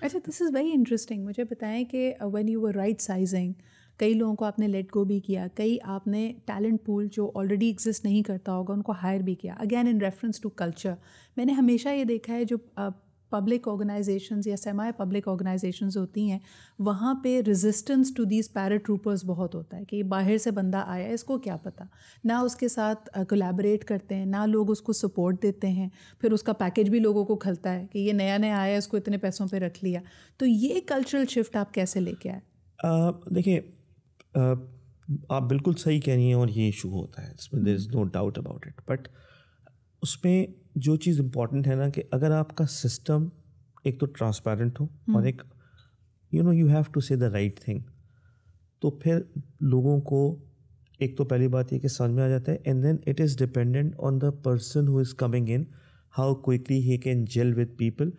अच्छा, this is very interesting. मुझे बताएं कि when you were right sizing, कई लोगों को आपने लेट गो भी किया, कई आपने टैलेंट पूल जो ऑलरेडी एग्जिस्ट नहीं करता होगा उनको हायर भी किया, again in reference to culture. मैंने हमेशा ये देखा है जो पब्लिक ऑर्गेनाइजेशंस या सेमी पब्लिक ऑर्गेनाइजेशंस होती हैं, वहाँ पे रेजिस्टेंस टू दीज पैराट्रूपर्स बहुत होता है कि बाहर से बंदा आया, इसको क्या पता, ना उसके साथ कोलैबोरेट करते हैं, ना लोग उसको सपोर्ट देते हैं, फिर उसका पैकेज भी लोगों को खलता है कि ये नया नया आया है, इसको इतने पैसों पे रख लिया। तो ये कल्चरल शिफ्ट आप कैसे लेके आए? देखिए, आप बिल्कुल सही कह रही हैं और ये इशू होता है, इसमें there is no doubt about it. But उसमें जो चीज़ इम्पॉर्टेंट है ना, कि अगर आपका सिस्टम एक तो ट्रांसपेरेंट हो और एक यू हैव टू से द राइट थिंग, तो फिर लोगों को एक तो पहली बात ये कि समझ में आ जाता है, and then it is dependent on the person who is coming in, how quickly he can gel with people.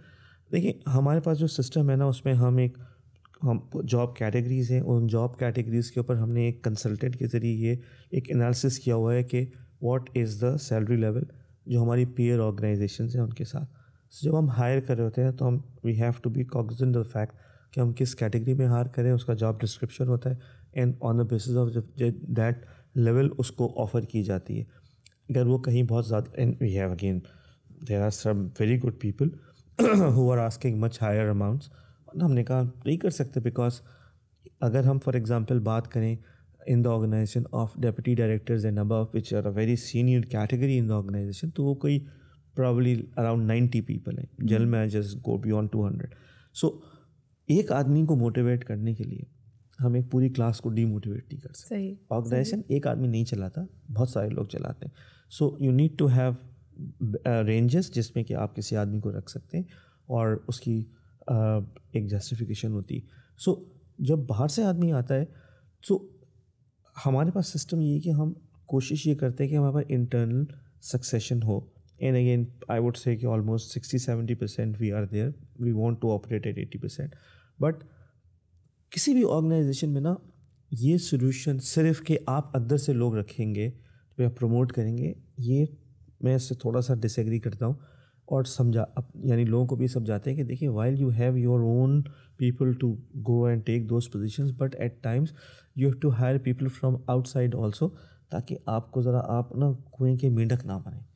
देखिए, हमारे पास जो सिस्टम है ना, उसमें हम जॉब कैटेगरीज़ हैं, उन जॉब कैटेगरीज़ के ऊपर हमने एक कंसल्टेंट के ज़रिए ये एक एनालिसिस किया हुआ है कि what is the salary level जो हमारी पीयर ऑर्गेनाइजेशंस हैं उनके साथ। So, जब हम हायर कर रहे होते हैं तो हम we have to be cognizant of the fact कि हम किस कैटेगरी में हायर करें, उसका जॉब डिस्क्रिप्शन होता है, and on the basis of that level उसको ऑफ़र की जाती है। अगर वो कहीं बहुत ज़्यादा, and we have again there are some very good people who are asking much higher amounts, हमने कहा नहीं कर सकते, बिकॉज अगर हम फॉर एग्जांपल बात करें in the organisation of deputy directors and above which are a very senior category in the organisation, तो वो कोई probably around 90 people हैं, general managers go beyond 200। So एक आदमी को मोटिवेट करने के लिए हम एक पूरी क्लास को डीमोटिवेट नहीं कर सकते। ऑर्गेनाइजेशन एक आदमी नहीं चलाता, बहुत सारे लोग चलाते हैं। So you need to have ranges जिसमें कि आप किसी आदमी को रख सकते हैं और उसकी एक जस्टिफिकेशन होती है। सो जब बाहर से आदमी आता है, सो हमारे पास सिस्टम ये है कि हम कोशिश ये करते हैं कि हमारे पास इंटरनल सक्सेशन हो, and again I would say कि almost 60-70% we are there, we want to operate at 80%। but किसी भी ऑर्गेनाइजेशन में ना ये सोल्यूशन सिर्फ कि आप अंदर से लोग रखेंगे या प्रमोट करेंगे, ये मैं इससे थोड़ा सा डिसएग्री करता हूँ। और यानी लोगों को भी समझाते हैं कि देखिए, while you have your own people to go and take those positions, but at times you have to hire people from outside also, ताकि आपको ज़रा आप ना कुएं के मेंढक ना बने।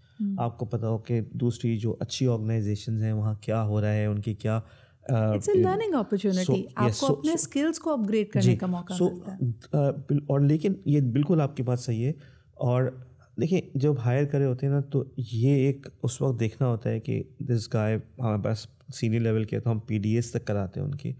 आपको पता हो कि दूसरी जो अच्छी ऑर्गेनाइजेशंस हैं वहाँ क्या हो रहा है, उनकी क्या इट्स अ लर्निंग अपॉर्चुनिटी, आपको अपने स्किल्स को अपग्रेड करने का मौका मिलता है। और लेकिन ये बिल्कुल आपकी बात सही है। और देखिए, जब हायर करे होते हैं ना, तो ये एक उस वक्त देखना होता है कि दिस गाय हमारे पास सीनियर लेवल के, तो हम PDS तक कराते हैं उनकी,